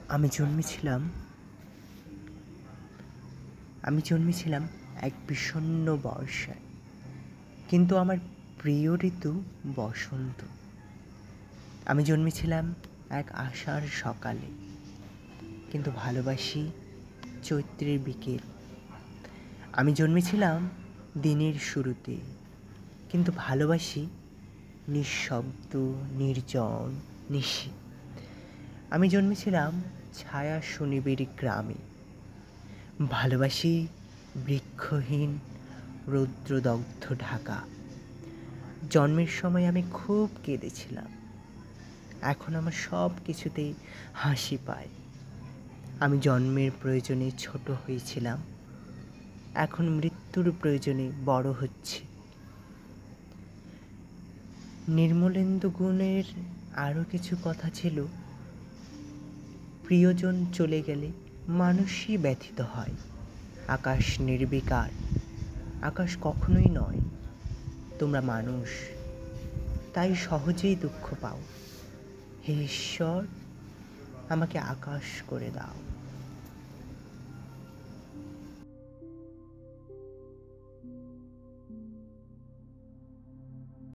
আমি জন্মেছিলাম আমি জন্মেছিলাম এক বিষণ্ণ বর্ষায়, কিন্তু আমার প্রিয় ঋতু বসন্ত। আমি জন্মেছিলাম এক আষাঢ় সকালে, কিন্তু ভালোবাসি চৈত্রের বিকেল। আমি জন্মেছিলাম দিনের শুরুতে, কিন্তু ভালোবাসি নিঃশব্দ, নির্জন নিশি। আমি জন্মেছিলাম ছায়া সুনিবিড় গ্রামে, ভালোবাসি বৃক্ষহীন রৌদ্রদগ্ধ ঢাকা। জন্মের সময় আমি খুব কেঁদেছিলাম, এখন আমার সব কিছুতেই হাসি পায়। আমি জন্মের প্রয়োজনে ছোট হয়েছিলাম, এখন মৃত্যুর প্রয়োজনে বড় হচ্ছে। নির্মলেন্দু গুণের আরও কিছু কথা ছিল, প্রিয়জন চলে গেলে মানুষই ব্যথিত হয়। আকাশ নির্বিকার, আকাশ কখনোই নয়। তোমরা মানুষ, তাই সহজেই দুঃখ পাও। হে ঈশ্বর, আমাকে আকাশ করে দাও।